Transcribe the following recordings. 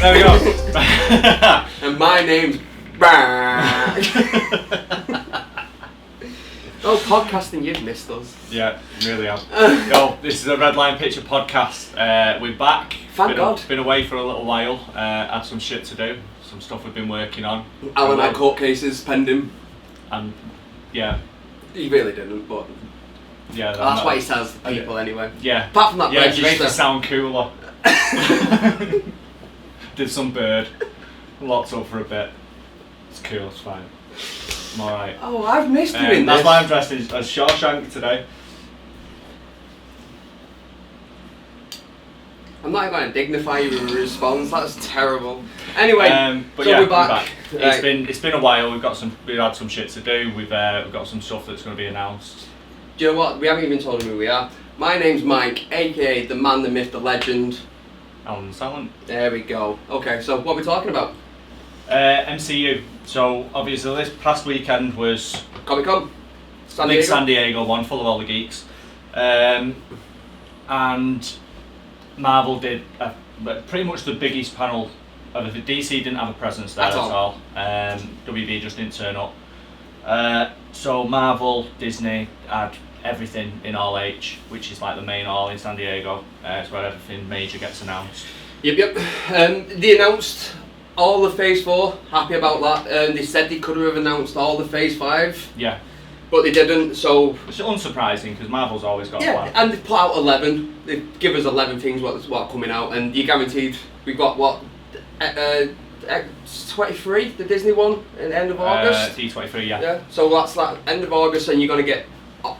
There we go. And my name's Oh, podcasting, you've missed us. Yeah, really have. Yo, this is a Red Line Picture podcast. We're back. Thank God. Been away for a little while. Had some shit to do. Some stuff we've been working on. Alan had court cases pending. And yeah. He really didn't, but yeah, that's what he says to people anyway. Yeah. Apart from that register. register. It makes it sound cooler. Did some bird. Locked up for a bit. It's cool, it's fine. I'm alright. Oh, I've missed doing this. That's why I'm dressed as Shawshank today. I'm not even going to dignify you with a response. That's terrible. Anyway, but so yeah, we're back. Right. It's been a while. We've had some shit to do. We've got some stuff that's going to be announced. Do you know what? We haven't even told him who we are. My name's Mike, aka the man, the myth, the legend. Alan Sallant. There we go. Okay, so what are we talking about? MCU. So obviously this past weekend was Comic-Con. San Diego one, full of all the geeks. And Marvel did pretty much the biggest panel. DC didn't have a presence there at all. WB just didn't turn up. So Marvel, Disney had everything in All H, which is like the main hall in San Diego. It's where everything major gets announced. Yep. They announced all the Phase 4, happy about that. They said they could have announced all the Phase 5. Yeah. But they didn't, so... It's unsurprising, because Marvel's always got a plan. And they put out 11. They give us 11 things what are coming out, and you're guaranteed we've got, 23, the Disney one, at the end of August? D23, yeah. Yeah, so that's like end of August, and you're going to get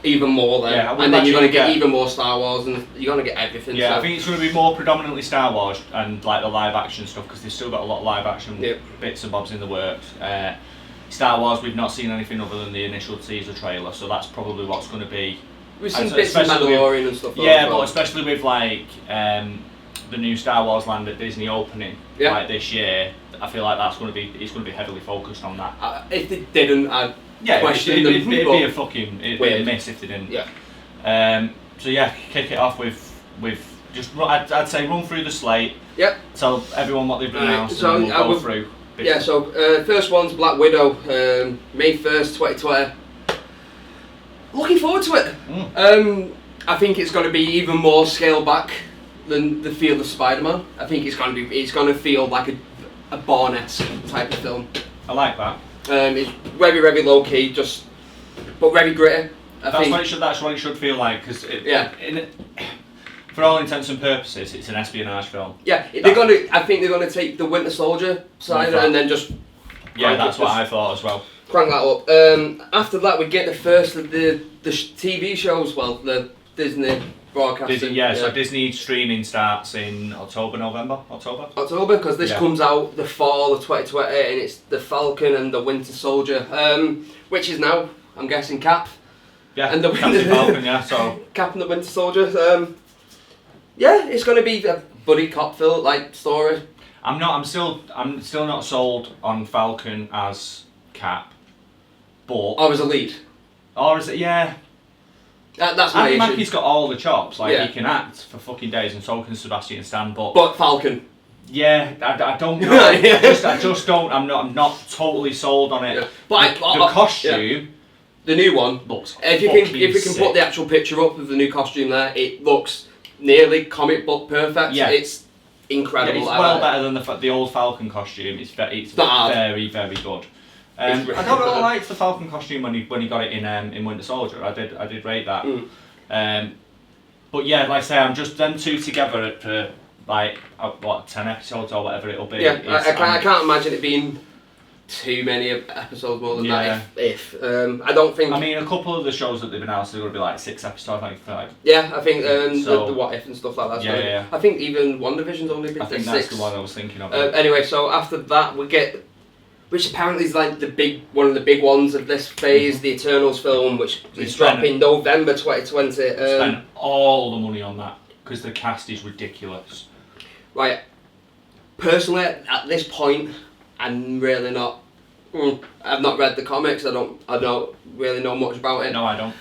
even more then. Yeah, and then you're going to get even more Star Wars, and you're going to get everything. Yeah, so. I think it's going to be more predominantly Star Wars and like the live action stuff, because they've still got a lot of live action bits and bobs in the works. Star Wars, we've not seen anything other than the initial teaser trailer, so that's probably what's going to be. We've seen bits of Mandalorian and stuff. Yeah, but especially with like the new Star Wars land at Disney opening like this year, I feel like it's going to be heavily focused on that. If they didn't, I'd question them. It'd be a miss if they didn't. Yeah. So yeah, kick it off with just I'd say run through the slate. Yep. Tell everyone what they've announced, so and then we'll go through. Yeah. So first one's Black Widow, May 1st, 2020. Looking forward to it. I think it's going to be even more scaled back than the feel of Spider-Man. I think it's going to feel like a Bourne-esque type of film. I like that. It's very, very low key, but very gritty. That's what it should feel like, because for all intents and purposes, it's an espionage film. Yeah, I think they're gonna take the Winter Soldier side and then just. Yeah, that's what I thought as well. Crank that up. After that, we get the first of the TV shows. Well, the Disney broadcasting. So Disney streaming starts in October, because this comes out the fall of 2020, and it's the Falcon and the Winter Soldier, which is now, I'm guessing, Cap. Yeah, and the Falcon, yeah. So Cap and the Winter Soldier. It's going to be a buddy cop film like story. I'm still not sold on Falcon as Cap, but or as a lead. Or is it? Yeah. That's my issue. Mackie's got all the chops, he can act for fucking days, and so can Sebastian Stan. But Falcon. Yeah, I don't know. I just don't. I'm not totally sold on it. Yeah. But the costume. The new one looks. If we can put the actual picture up of the new costume there, it looks nearly comic book perfect. Yeah. It's incredible. Yeah, it's well better than the old Falcon costume. It's very, very good. I don't really like the Falcon costume when he got it in Winter Soldier. I did rate that. But yeah, like I say, I'm just them two together for 10 episodes or whatever it'll be. Yeah, I can't imagine it being too many episodes more than that. If I don't think. I mean, a couple of the shows that they've announced are going to be 6 episodes, I think the What If and stuff like that. Yeah. I think even WandaVision's only been 6. I think that's the one I was thinking of. Anyway, so after that we get, which apparently is like one of the big ones of this phase, the Eternals film, which is dropping November 2020. Spend all the money on that because the cast is ridiculous. Right. Personally, at this point, I'm really not. I've not read the comics. I don't really know much about it. No, I don't.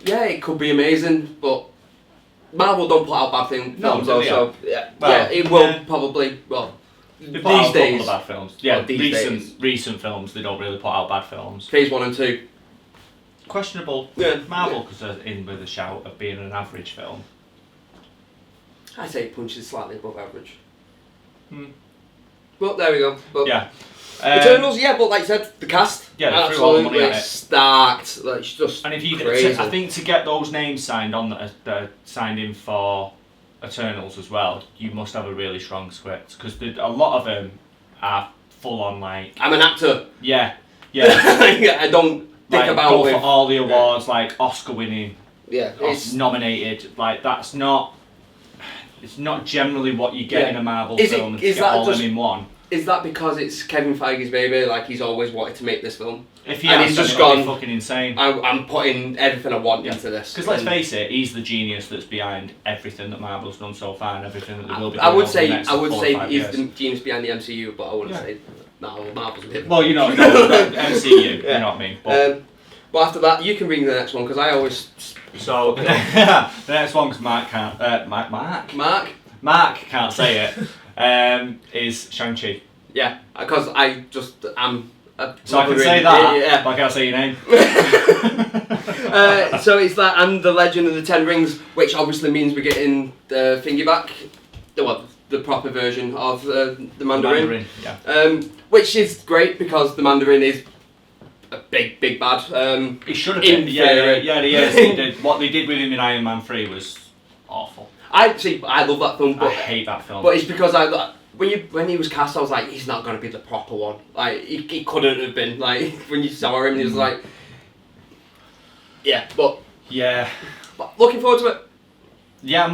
Yeah, it could be amazing, but Marvel don't put out bad films though, so it will probably They put out these a days. couple of bad films. Yeah, These recent films they don't really put out bad films. Phase 1 and 2. Questionable. Yeah. Marvel because they're in with a shout of being an average film. I say it punches slightly above average. But there we go. But Yeah. Eternals, but like you said, the cast, yeah, they threw all the money absolutely at it. stacked. Like, it's just And if you, crazy. I think to get those names signed on that are signed in for Eternals as well, you must have a really strong script because a lot of them are full on like. I'm an actor. Yeah. I don't think Like about go with, for all the awards, like Oscar winning, it's nominated. Like that's not. It's not generally what you get in a Marvel film. And to is get that all just them in one. Is that because it's Kevin Feige's baby? Like he's always wanted to make this film. If he and has, he's then just it'll be gone. fucking insane. I'm putting everything I want into this. Because let's face it, he's the genius that's behind everything that Marvel's done so far and everything that they will be doing I would over say the next 4 or 5 he's years. the genius behind the MCU, but I wouldn't say Marvel's a bit. Well, you know, no, MCU, you know what I mean. But after that, you can bring the next one because I always. So the next one, because Mark can't. Mark can't say it. Is Shang-Chi. Yeah, because I'm. So I can say that, but I can't say your name. So it's that and the Legend of the Ten Rings, which obviously means we're getting the thingy back, the proper version of the Mandarin. Yeah. Which is great because the Mandarin is a big bad. He should have been. Yeah, he is. What they did with him in Iron Man 3 was awful. I love that film, but I hate that film. But it's because when he was cast, I was like, he's not going to be the proper one. Like he couldn't have been. Like when you saw him, he was like, but looking forward to it. Yeah,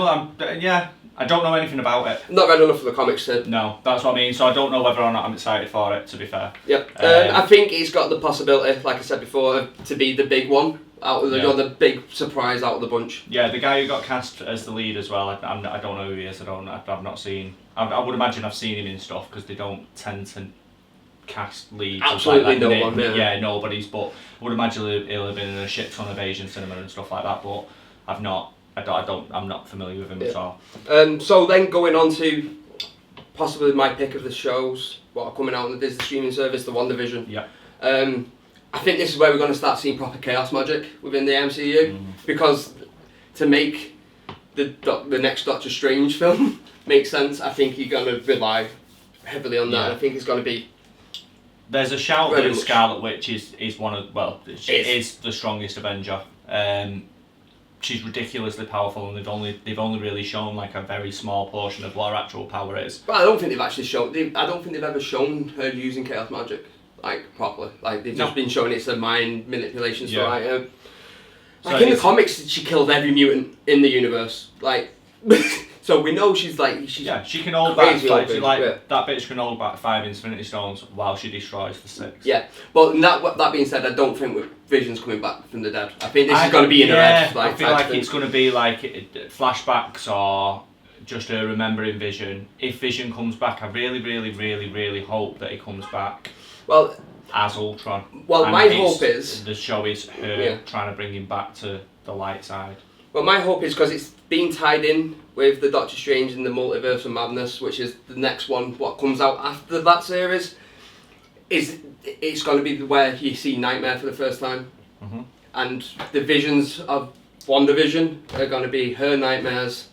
I don't know anything about it. Not read enough of the comics to. No, that's what I mean. So I don't know whether or not I'm excited for it. To be fair. Yeah, I think it's got the possibility, like I said before, to be the big one out of the big surprise out of the bunch. Yeah, the guy who got cast as the lead as well. I don't know who he is. I've not seen. I would imagine I've seen him in stuff because they don't tend to cast leads. Absolutely no one. Yeah, nobody's. But I would imagine he'll have been in a shit ton of Asian cinema and stuff like that. But I'm not familiar with him at all. So then going on to possibly my pick of the shows, what are coming out on the Disney streaming service, the WandaVision. Yeah. I think this is where we're going to start seeing proper chaos magic within the MCU because to make the next Doctor Strange film make sense, I think you're going to rely heavily on that. I think it's going to be. There's a shout that Scarlet Witch is one of she is the strongest Avenger. She's ridiculously powerful, and they've only really shown like a very small portion of what her actual power is. But I don't think they've actually shown. I don't think they've ever shown her using chaos magic like properly. Like they've just been showing it's a mind manipulation. So in the comics, she killed every mutant in the universe. Like. So we know she's she can hold back that bitch can hold back 5 Infinity Stones while she destroys the 6. Yeah, but that being said, I don't think Vision's coming back from the dead. I think this is going to be in her head. I feel like it's going to be like flashbacks or just her remembering Vision. If Vision comes back, I really hope that he comes back. Well, as Ultron. Well, my hope is the show is her trying to bring him back to the light side. Well, my hope is because it's being tied in with the Doctor Strange and the Multiverse of Madness, which is the next one. What comes out after that series it's going to be where you see Nightmare for the first time, and the visions of WandaVision are going to be her nightmares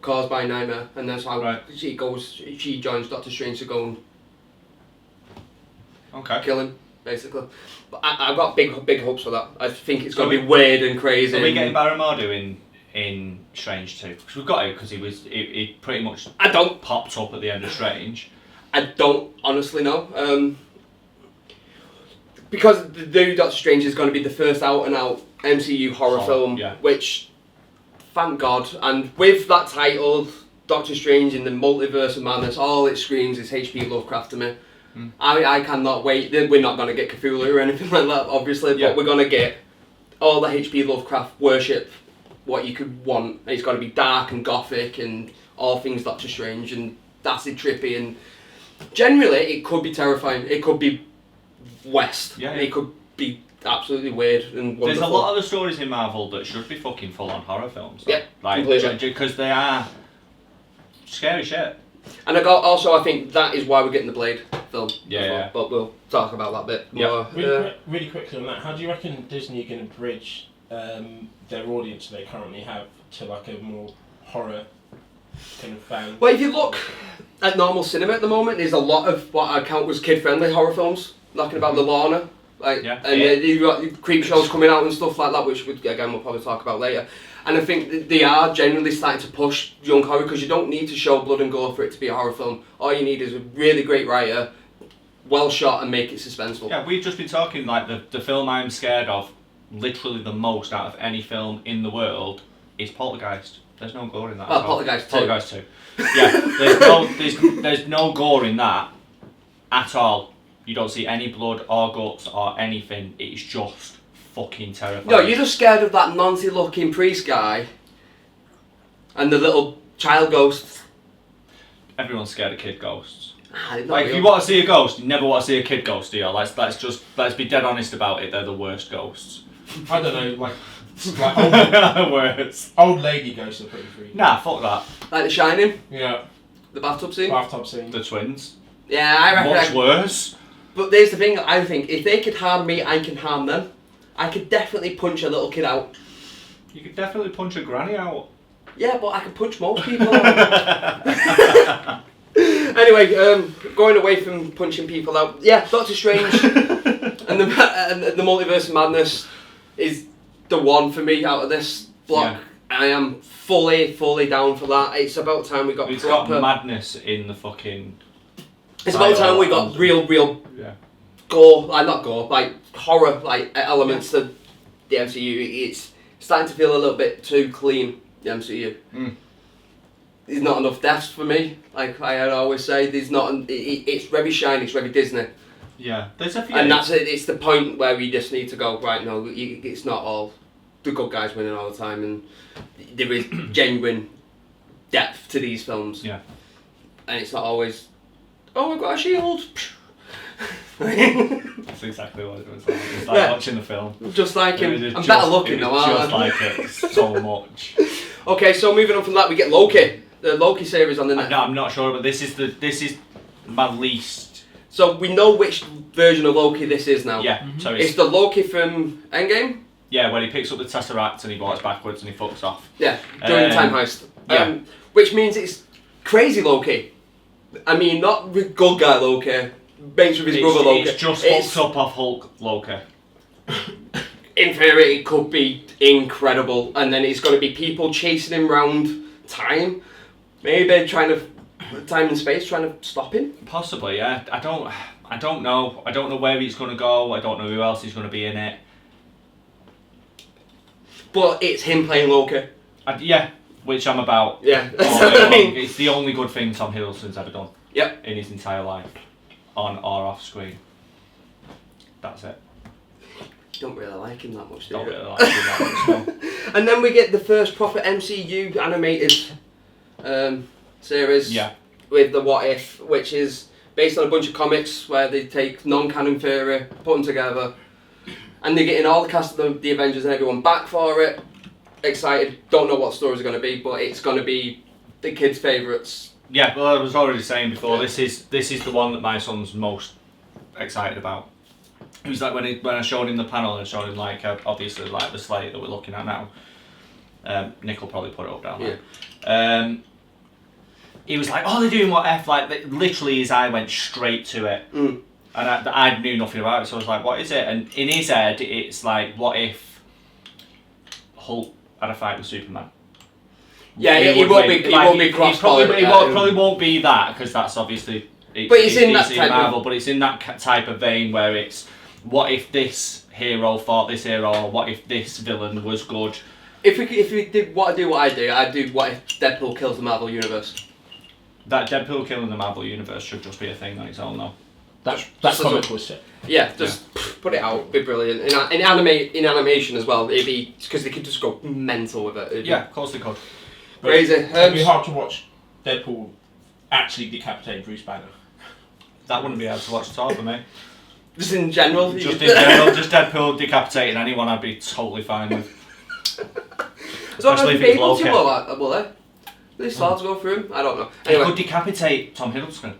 caused by Nightmare, and that's how she goes. She joins Doctor Strange to go and kill him, basically. But I've got big hopes for that. I think it's going to be weird and crazy. Are we getting Barrymore in Strange 2? Because we've got to, because he pretty much popped up at the end of Strange. I don't honestly know. Because the new Doctor Strange is going to be the first out and out MCU horror film, which, thank God, and with that title, Doctor Strange in the Multiverse of Madness, all it screams is H.P. Lovecraft to me. I cannot wait. We're not going to get Cthulhu or anything like that, obviously, but we're going to get all the H.P. Lovecraft worship, what you could want. It's got to be dark and gothic and all things Doctor Strange and acid trippy, and generally it could be terrifying. It could be West. It could be absolutely weird and wonderful. There's a lot of the stories in Marvel that should be fucking full-on horror films. Though. Yep, like completely. Because they are scary shit. And I think that is why we're getting the Blade film. Yeah. But we'll talk about that bit more. Really quickly on that, how do you reckon Disney are going to bridge their audience they currently have to like a more horror kind of fan? Well, if you look at normal cinema at the moment, there's a lot of what I count as kid-friendly horror films, knocking about the Lorna, and you've got creep shows coming out and stuff like that, which we'll probably talk about later. And I think they are generally starting to push young horror because you don't need to show blood and gore for it to be a horror film. All you need is a really great writer, well shot, and make it suspenseful. Yeah, we've just been talking like the film I'm scared of, literally the most out of any film in the world, is Poltergeist. There's no gore in that. Oh, Poltergeist 2. Poltergeist 2. Yeah, there's no gore in that at all. You don't see any blood or guts or anything. It's just fucking terrifying. No, you're just scared of that Nancy-looking priest guy and the little child ghost. Everyone's scared of kid ghosts. Like, if you want to see a ghost, you never want to see a kid ghost, do you? Let's be dead honest about it. They're the worst ghosts. I don't know, like old lady ghosts are pretty freaky. Nah, fuck that. Like The Shining. Yeah. The bathtub scene. The twins. Yeah, I reckon. Much worse. But there's the thing. I think if they could harm me, I can harm them. I could definitely punch a little kid out. You could definitely punch a granny out. Yeah, but I can punch most people out. Anyway, going away from punching people out. Yeah, Doctor Strange and the Multiverse of Madness is the one for me out of this block. Yeah. I am fully down for that. It's about time we got proper... got madness in the fucking... It's about time we got real gore, not gore, like horror elements to the MCU. It's starting to feel a little bit too clean, the MCU. There's not enough deaths for me, like I always say. There's not. It's very shiny, it's very Disney. Yeah, there's a few. And that's it. It's the point where we just need to go right. No, it's not all the good guys winning all the time, and there is genuine depth to these films. Yeah, and it's not always. Oh, I've got a shield. That's exactly what it was like. It's like watching the film. Just like him. I'm better looking though, aren't I? Just like it so much. Okay, so moving on from that, we get Loki. The Loki series on the net. No, I'm not sure, but this is my least. So we know which version of Loki this is now. Yeah. So it's the Loki from Endgame. Yeah, when he picks up the Tesseract and he walks backwards and he fucks off. Yeah, during the time heist. Yeah. Which means it's crazy Loki. I mean, not good guy Loki. Mates with his brother Loki. It's just fucked up off Hulk Loki. In theory, it could be incredible, and then it's going to be people chasing him round time. Maybe trying to time and space, trying to stop him. Possibly, yeah. I don't know. I don't know where he's going to go. I don't know who else is going to be in it. But it's him playing Loki. Yeah, which I'm about. Yeah. It's the only good thing Tom Hiddleston's ever done. Yep. In his entire life, on or off screen. That's it. Don't really like him that much, do you? Don't really like him that much, no. And then we get the first proper MCU animated series. Yeah. With the What If, which is based on a bunch of comics where they take non-canon theory, put them together, and they're getting all the cast of the Avengers and everyone back for it. Excited. Don't know what the story's going to be, but it's going to be the kids' favourites. Yeah, well, I was already saying before. This is the one that my son's most excited about. It was like when I showed him the panel and showed him obviously the slate that we're looking at now. Nick will probably put it up down there. Yeah. He was like, "Oh, they're doing What If?" Literally, his eye went straight to it, and I knew nothing about it. So I was like, "What is it?" And in his head, it's like, "What if Hulk had a fight with Superman?" Yeah, it won't be cross. Probably won't be that because that's obviously. But it's in that type Marvel, but it's in that type of vein where it's what if this hero fought this hero, or what if this villain was good. If we did what I do, I'd do what if Deadpool kills the Marvel Universe. That Deadpool killing the Marvel Universe should just be a thing on its own, though. That comic was shit. Yeah, just put it out. It'd be brilliant. In animation as well. It'd be because they could just go mental with it. Yeah, of course they could. Crazy. It'd be hard to watch Deadpool actually decapitate Bruce Banner. That wouldn't be able to watch at all for me. Just in general? Just in general, just Deadpool decapitating anyone I'd be totally fine with. Especially if it's Loki. Will they? These swords go through him? I don't know. Anyway. He could decapitate Tom Hiddleston.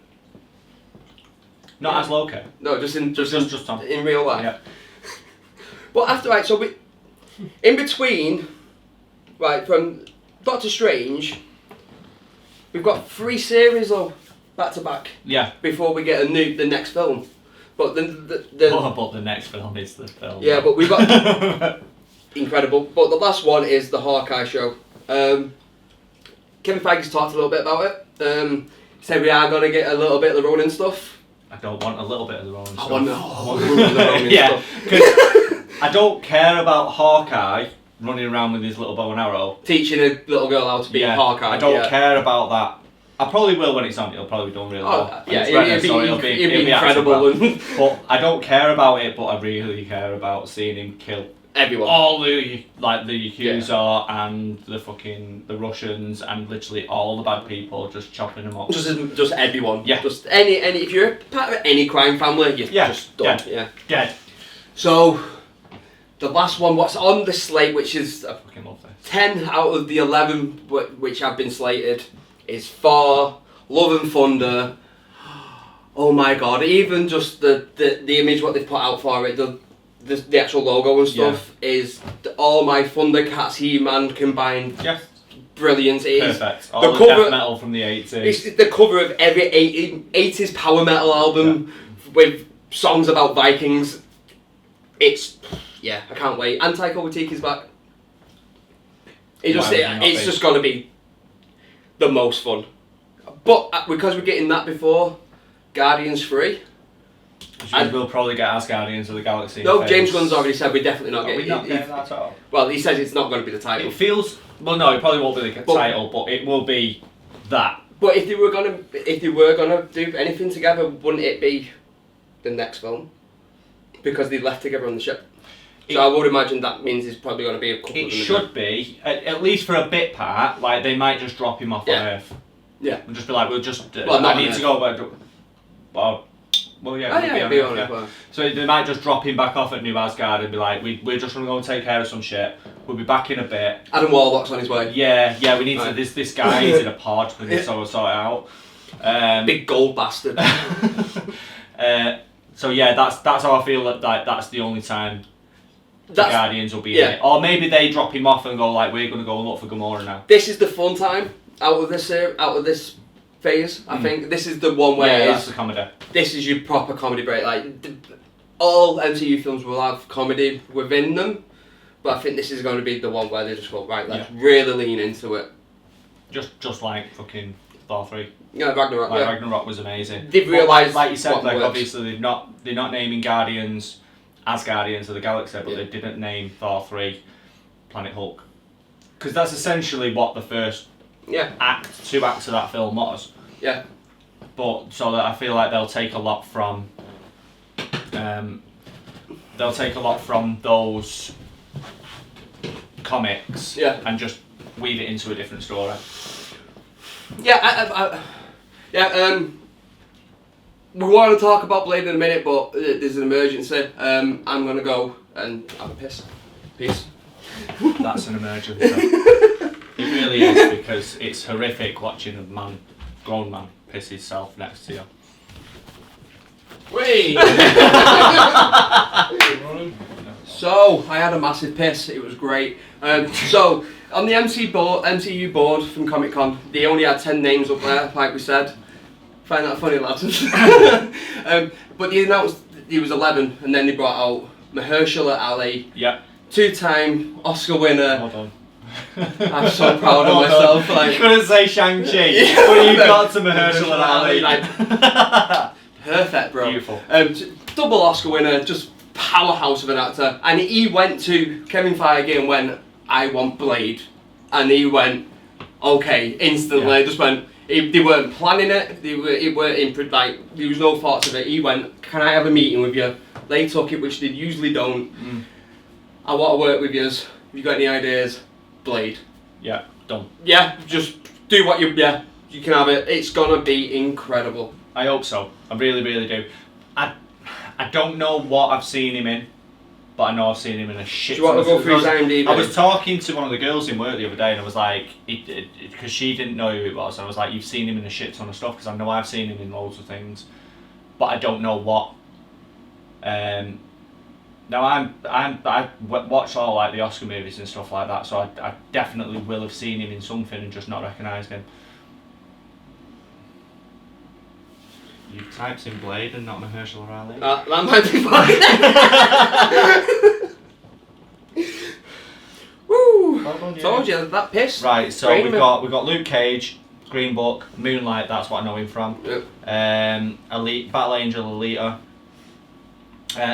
Not as Loki. No, just Tom. In real life. Yeah. Well, so in between, right, from Doctor Strange, we've got 3 series though, back to back. Yeah. Before we get the next film. But but the next film is the film. Yeah, but we've got incredible. But the last one is the Hawkeye show. Kevin Feige's talked a little bit about it. Said we are gonna get a little bit of the Ronin stuff. I don't want a little bit of the Ronin stuff. I want the whole of the Ronin yeah, stuff. because I don't care about Hawkeye running around with his little bow and arrow. Teaching a little girl how to be Hawkeye. I don't care about that. I probably will when it's on. It'll probably be done really well. Yeah, it'll be incredible. But I don't care about it. But I really care about seeing him kill everyone. All the Yakuza and the Russians and literally all the bad people, just chopping them up. Just everyone. Yeah. Just any if you're part of any crime family, you're just done. Dead. So the last one, what's on the slate, which is I fucking love this. 10 out of the 11 which have been slated, is Thor, Love and Thunder. Oh my god! Even just the image what they've put out for it, the actual logo and stuff is all my Thundercats, He-Man combined. Yes. Brilliant. It perfect. All the death metal from the 80s. It's the cover of every 80s power metal album with songs about Vikings. It's I can't wait. And Taika Waititi's back. It's just gonna be the most fun. But because we're getting that before Guardians 3. And we'll probably get as Guardians of the Galaxy. No, James Gunn's already said we're definitely not getting. We're not getting that at all. Well, he says it's not going to be the title. It feels no, it probably won't be the title, but it will be that. But if they were gonna do anything together, wouldn't it be the next film? Because they left together on the ship. So I would imagine that means it's probably going to be a couple of them. It should be, at least for a bit part. Like they might just drop him off on Earth. Yeah. And just be like, we'll just. I need to go. Well, yeah. Be on Earth. So they might just drop him back off at New Asgard and be like, we're just going to go and take care of some shit. We'll be back in a bit. Adam Warlock's on his way. Yeah. We need to. This guy is in a pod. We need to sort it out. Big gold bastard. So yeah, that's how I feel that that's the only time the Guardians will be in it. Or maybe they drop him off and go like, we're going to go and look for Gamora now. This is the fun time out of this phase. I think this is the one where that's the comedy. This is your proper comedy break. Like all MCU films will have comedy within them, but I think this is going to be the one where they just go right. Let's really lean into it. Just like fucking Thor 3. Yeah, Ragnarok. Ragnarok was amazing. They've realised, like you said, like obviously they're not naming Guardians as Guardians of the Galaxy, but they didn't name Thor 3 Planet Hulk, because that's essentially what the first two acts of that film was. Yeah. But so that I feel like they'll take a lot from those comics and just weave it into a different story. Yeah, we want to talk about Blade in a minute, but there's an emergency. I'm gonna go and have a piss. Peace. That's an emergency. It really is, because it's horrific watching a grown man piss himself next to you. Wait. So I had a massive piss. It was great. So on the MCU board from Comic Con, they only had 10 names up there, like we said. Find that funny, lads. But they announced he was 11, and then they brought out Mahershala Ali. Yep. 2-time Oscar winner. Hold on. I'm so proud of myself. Like, you couldn't say Shang-Chi, but you got to Mahershala Ali. Perfect, bro. Beautiful. Double Oscar winner, just powerhouse of an actor. And he went to Kevin Feige and went, I want Blade. And he went, okay, instantly. Just went. They weren't planning it. They weren't in like. There was no thoughts of it. He went, can I have a meeting with you? They took it, which they usually don't. I want to work with you. Have you got any ideas? Blade. Yeah, done. Yeah, just do what you can have it. It's gonna be incredible. I hope so. I really, really do. I don't know what I've seen him in, but I know I've seen him in a shit. Do you want to go through his IMDb? I was talking to one of the girls in work the other day, and I was like, because she didn't know who it was, and I was like, you've seen him in a shit ton of stuff, because I know I've seen him in loads of things, but I don't know what. Now I watch all like the Oscar movies and stuff like that, so I definitely will have seen him in something and just not recognised him. You typed in Blade and not Mahershala Ali. That might be fine. Woo! Well done, Told you that piss. Right, so Green we've got Luke Cage, Green Book, Moonlight. That's what I know him from. Yep. Elite, Battle Angel, Alita,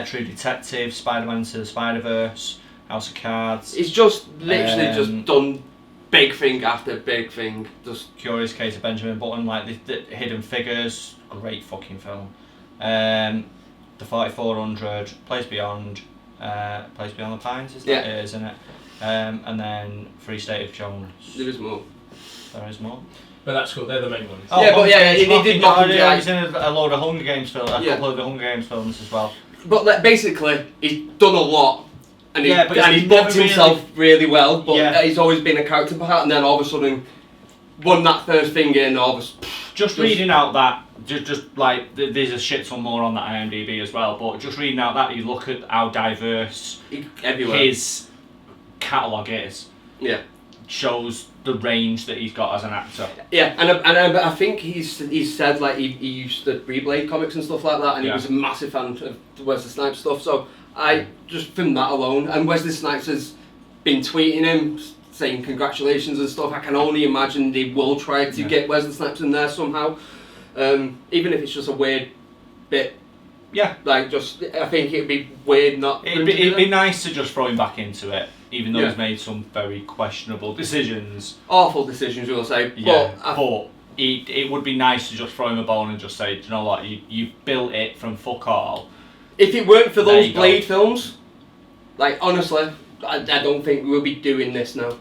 True Detective, Spider-Man Into the Spider-Verse, House of Cards. He's just literally just done big thing after big thing. Just Curious Case of Benjamin Button, like the Hidden Figures, great fucking film. The 4400, Place Beyond the Pines, is that Yeah. it, isn't it? And then Free State of Jones. there is more. There is more. But that's cool. They're the main ones. Yeah, but yeah, he did Mockingjay. He's in a load of Hunger Games films, a couple of the Hunger Games films as well. But like, basically, he's done a lot, and Yeah, but he's he's booked never himself really well. But Yeah. he's always been a character part, and then all of a sudden, won that first thing in. All of a Just reading out that, just like there's a shit ton more on that IMDb as well. But just reading out that, you look at how diverse everywhere. his catalogue is. Yeah. Shows the range that he's got as an actor. Yeah, and I think he's said like he used to read Blade comics and stuff like that, and he was a massive fan of the Wesley Snipes stuff. So I just from that alone, and Wesley Snipes has been tweeting him saying congratulations and stuff. I can only imagine they will try to get Wesley Snipes in there somehow, even if it's just a weird bit. Yeah, like just I think it'd be weird not. It'd be nice to just throw him back into it. Even though he's made some very questionable decisions. Awful decisions, we'll say. Yeah, but it would be nice to just throw him a bone and just say, do you know what, you built it from fuck all. If it weren't for those Blade films, like honestly, I don't think we'll be doing this now.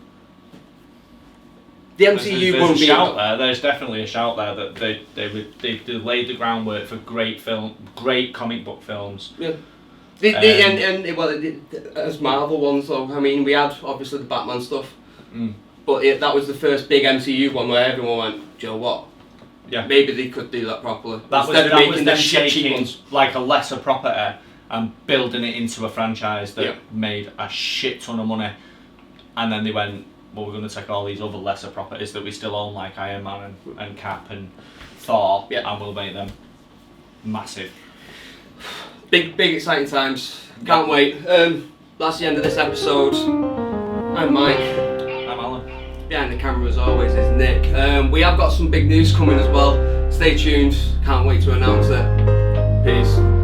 The MCU won't be. There's definitely a shout there that they laid the groundwork for great comic book films. Yeah. As Marvel ones though, I mean we had obviously the Batman stuff, but that was the first big MCU one where everyone went, do you know what? Yeah. Maybe they could do that properly. That was them taking like a lesser property and building it into a franchise that made a shit ton of money, and then they went, well, we're going to take all these other lesser properties that we still own, like Iron Man and Cap and Thor, and we'll make them massive. Big exciting times. Can't wait. That's the end of this episode. I'm Mike. I'm Alan. Behind the camera as always is Nick. We have got some big news coming as well. Stay tuned. Can't wait to announce it. Peace.